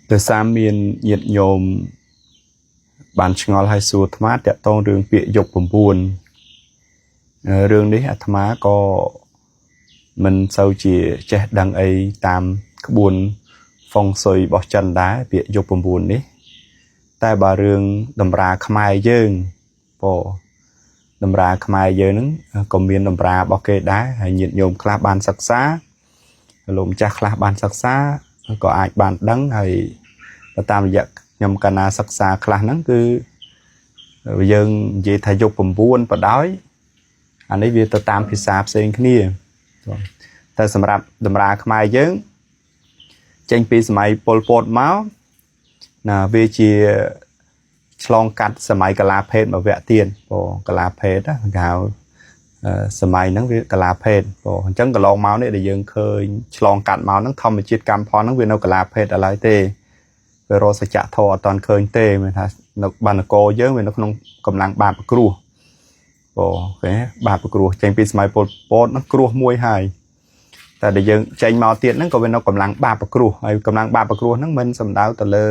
từ xa miền nhiệt nhôm bàn ngòi hay xua thắm mát để tông rương bịa dục bùm buồn rương đấy thắm má có mình sau chỉ che đằng ấy tam buồn phong sôi bỏ chân đá bịa dục bùm buồn đấy tai bà rương đầm ra khmai dương bộ đầm ra khmai dương nứng còn miền đầm ra bỏ kê đá hay nhiệt nhôm clap bàn sắc xá lùm chắc clap bàn sắc xá có ai bàn đắng hay tam giặc nhằm cana sắc xa khá nắng cứ dân về thay dục bùm buôn và đói anh ấy việc tam thì sạp xên cái này ta sầm rạp đầm ra khai dưỡng tranh pi sầm Pol Pot máu là về chỉ long cắt sầm cà la phê mà vẽ tiền bộ cà la phê đó gạo sầm nắng về cà la phê bộ chẳng cà long máu này để dân khơi long cắt máu nắng thầm mà chiết cam phò nắng về đâu cà la phê ở lại tê về rồi sẽ chặt thò toàn khơi tê mà thà nó bàn cô giới về nó không cầm lăng bạc cừu, cái bạc cừu tranh pi smile pot nó cừu môi hài,แต่เดี๋ยวtranh màu tiền nó có về nó cầm lăng bạc cừu hay cầm lăng bạc cừu nó mình sầm đào từ lơ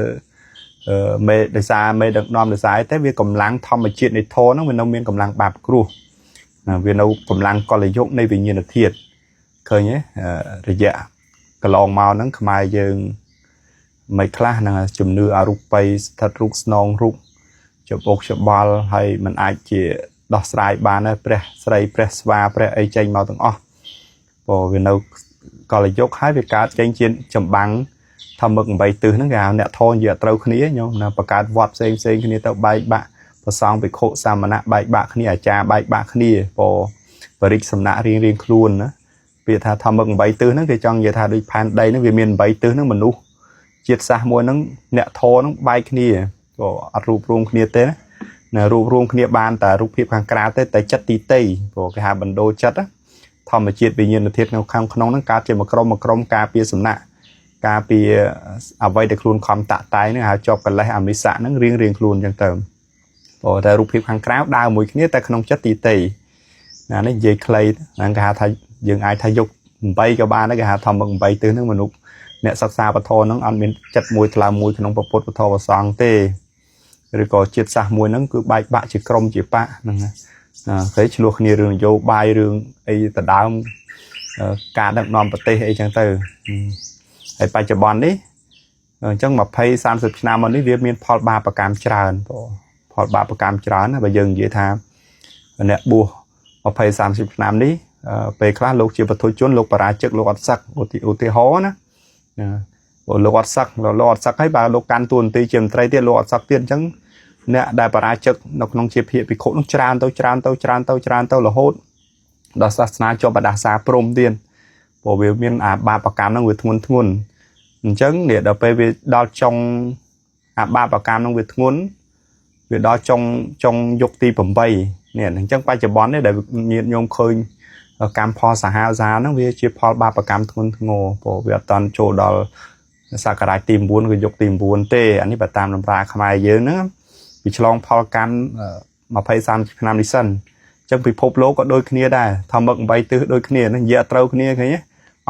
mê để xa mê được nom được xa thế vì cầm lăng thom mà chuyện này thô nó về nó miên cầm lăng bạc cừu, vì nó cầm lăng còn là dụng này vì nhiên là thiệt, khơi nhé, rồi dạ, cái lon màu nó không ai dừng mấy class là chùm nư à rục bay thật rục nong rục chụp ốc chụp bal hay mình ai chỉ đọc sai bàn này press và press ấy tranh màu từng bỏ vì đâu còn là dốc hai việc cá tranh chiến chấm bắn thầm mực bay từ nó gào nẹt thôn giờ trâu khné nhau là bạc cá vọt xem khné tao bay bạ và xong bị khổ sao mà nạ bay bạ khné cha bay bạ khné bỏ và rít sầm nạ riêng luôn nữa vì thà thầm mực bay từ nó cái trong giờ thà đi pan đây nó vì miền bay từ nó mình nu chiết xa môi nó nẹt thô nó bay khné có rụp rung khné té nè rụp rung khné banแต่รูปភាពខាងក្រៅទេតែចិត្តទីតេព្រោះគេហៅបណ្ដោចិត្តធម្មជាតិវិញ្ញាណធាតុក្នុងហ្នឹងកើតជាមួយក្រុមការពារសំណាក់ការពារអ្វីដែលខ្លួនខំតាក់តែងហ្នឹងហៅជាប់កលេសអមិសៈហ្នឹងរៀងខ្លួនអញ្ចឹងទៅព្រោះតែរូបភាពខាងក្រៅដើរមួយគ្នាតែក្នុងចិត្តទីតេណានេះនិយាយខ្លីហ្នឹងគេហៅថាយើងអាចថាយក8ក៏បានដែរគេហៅធម្ម8ទិសហ្នឹងមនុស្សអ្នកសិក្សាពធហ្នឹងអត់មានចិត្តមួយថ្លើមមួយក្នុងពុទ្ធពធប្រសងទេឬក៏ជាតិសាសមួយហ្នឹងគឺបែកបាក់ជាក្រុមជាបៈហ្នឹងគេឆ្លោះគ្នារឿងនយោបាយរឿងអីដដើមការដឹកនាំប្រទេសអីចឹងទៅហើយបច្ចុប្បន្ននេះអញ្ចឹង20 30ឆ្នាំមកនេះវាមានផលបាបកម្មច្រើនផលបាបកម្មច្រើនណាបើយើងនិយាយថាអ្នកបួស20 30ឆ្នាំនេះពេលខ្លះលោកជាបទជនលោកបរាជិកលោកអត់សឹកឧទាហរណ៍ណាលោកអត់សឹកហើយបើលោកកាន់តួនាទីជាមន្ត្រីទៀតលោកអត់សឹកទៀតអញ្ចឹងអ្នកដែលបរាជិកនៅក្នុងជាភិក្ខុនោះច្រើនទៅរហូតដល់សាសនាជាប់បដាសាព្រំទៀតព្រោះវាមានអាបាបកម្មហ្នឹងវាធ្ងន់អញ្ចឹងនេះដល់ពេលវាដល់ចុងអាបាបកម្មហ្នឹងវាធ្ងន់វាដល់ចុងយុគទី8នេះអញ្ចឹងបច្ចុប្បន្ននេះដែលញាតិញោមឃើញកម្មផលសាហាវហ្នឹងវាជាផលបាបកម្មធ្ងន់ធ្ងរព្រោះវាអត់តាន់ចូលដល់សក្ការៈទី9គឺយុគទី9ទេអានេះបើតាមតម្រាខ្មែរយើងហ្នឹងវាឆ្លងផលកម្ម20 30ឆ្នាំនេះសិនអញ្ចឹងពិភពលោកក៏ដូចគ្នាដែរធម្ម8ទិសដូចគ្នានិយាយត្រូវគ្នាឃើញទេ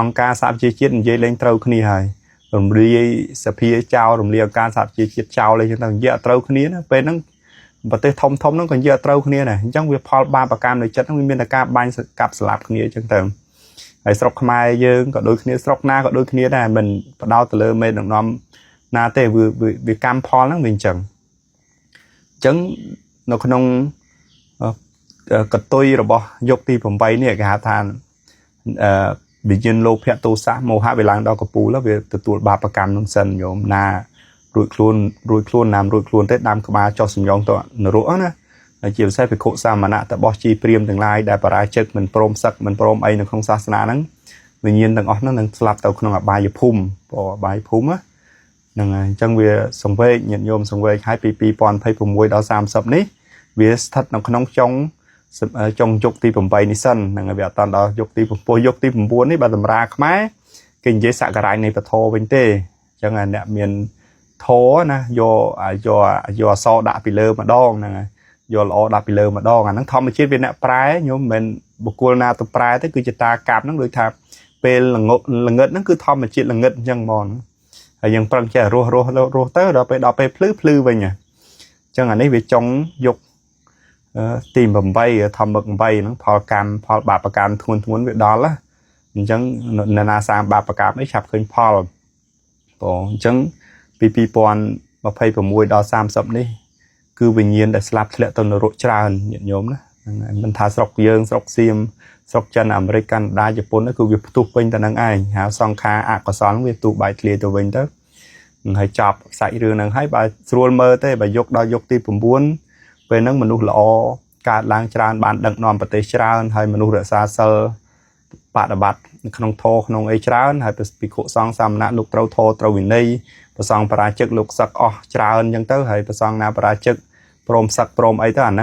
អង្គការសហប្រជាជាតិនិយាយលេងត្រូវគ្នាហើយរំលាយសភាចោលរំលាយអង្គការសហប្រជាជាតិចោលអីចឹងទៅនិយាយត្រូវគ្នាណាពេលហ្នឹងប្រទេសធំហ្នឹងក៏និយាយត្រូវគ្នាដែរអញ្ចឹងវាផលបាបកម្មនៅចិត្តហ្នឹងវាមានតែការបាញ់កាប់ស្លាប់គ្នាអញ្ចឹងទៅហើយស្រុកខ្មែរយើងក៏ដូចគ្នាស្រុកណាក៏ដូចគ្នាដែរមិនបដោតទៅលើមេដឹកនាំណាទេវាកម្មផលហ្នឹងវាអញ្ចឹងនៅក្នុងកតុយរបស់យុគទី8នេះគេហៅថាវិញ្ញាណលោភៈទោសៈមោហៈវាឡើងដល់កពូលវាទទួលបាបកម្មនឹងសិនញោមណារួចខ្លួនណាមរួចខ្លួនទេដាំក្បាលចោះសំយ៉ងទៅនរកណាហើយជាពិសេសភិក្ខុសាមណៈតបោះជីព្រាមទាំងឡាយដែលបរាជិកមិនព្រមសឹកមិនព្រមអីនៅក្នុងសាសនាហ្នឹងវិញ្ញាណទាំងអស់ហ្នឹងនឹងស្លាប់ទៅក្នុងអបាយភូមិព្រោះអបាយភូមិហ្នឹងហើយអញ្ចឹងវាសង្វេគញាតិញោមសង្វេគឲ្យពី2026ដល់30នេះវាស្ថិតនៅក្នុងចុងយុគទី8នេះសិនហ្នឹងហើយវាអត់តាន់ដល់យុគទី9នេះបើតម្រាខ្មែរគេនិយាយសក្ការៈនៃពធវិញទេអញ្ចឹងអ្នកមានធរណាយកអសដាក់ពីលើម្ដងហ្នឹងហើយយកល្អដាក់ពីលើម្ដងអាហ្នឹងធម្មជាតិវាអ្នកប្រែញោមមិនបុគ្គលណាទៅប្រែទេគឺជាតាកាប់ហ្នឹងដូចថាពេលល្ងឹតហ្នឹងគឺធម្មជាតិល្ងឹតអញ្ចឹងហ្មងហ ហើយយើងប្រឹងចេះរស់ទៅដល់ពេលភ្លឺវិញអញ្ចឹងអានេះវាចង់យកទី8ធម្ម8ហ្នឹងផលកម្មផលបាបកម្មធ្ងន់វាដល់ណាអញ្ចឹងនរណាសាងបាបកម្មអីឆាប់ឃើញផលបងអញ្ចឹងពី2026ដល់30នេះគឺវិញ្ញាណដែលស្លាប់ធ្លាក់ទៅនរកច្រើនញាតិញោមណាហ្នឹងហើយមិនថាស្រុកយើងស្រុកសៀមស្រុកចិនអាមេរិកកាណាដាជប៉ុនគឺវាផ្ទុះពេញទៅនឹងឯងហៅសង្ខារអកុសលវាទូបែកធ្លាយទៅវិញទៅហើយចប់សាច់រឿងហ្នឹងហើយបើស្រួលមើលទេបើយកដល់យកទី9ពេលហ្នឹងមនុស្សល្អកើតឡើងច្រើនបានដឹកនាំប្រទេសច្រើនហើយមនុស្សរក្សាសិលបដិបត្តិក្នុងធម៌ក្នុងអីច្រើនហើយភិក្ខុសង្ឃសាមណៈលោកត្រូវធម៌ត្រូវវិន័យប្រសងបរាជិកលោកសឹកអស់ច្រើនអញ្ចឹងទៅហើយប្រសងណាបរាជិកព្រមសឹកព្រមអីទៅអាហ្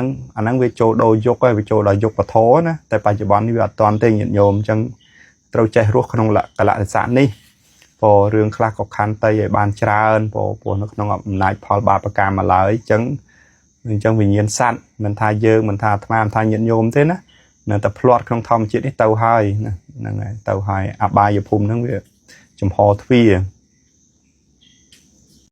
នឹងវាចូលដូរយុគហើយវាចូលដល់យុគពធណាតែបច្ចុប្បន្ននេះវាអត់តាន់ទេញាតិញោមអញ្ចឹងត្រូវចេះរស់ក្នុងកលៈទេសៈនេះព្រោះរឿងខ្លះក៏ខន្តីឲ្យបានច្រើនព្រោះនៅក្នុងអំណាចផលបាបកម្មមកឡើយអញ្ចឹងវិញ្ញាណសត្វមិនថាយើងមិនថាអាត្មាមិនថាញាតិញោមទេណានៅតែផ្្លាត់ក្នុងធម្មជាតិនេះទៅហើយណាហ្នឹងហើយទៅហើយអបាយភូមិហ្នឹងវាចំហទ្វារ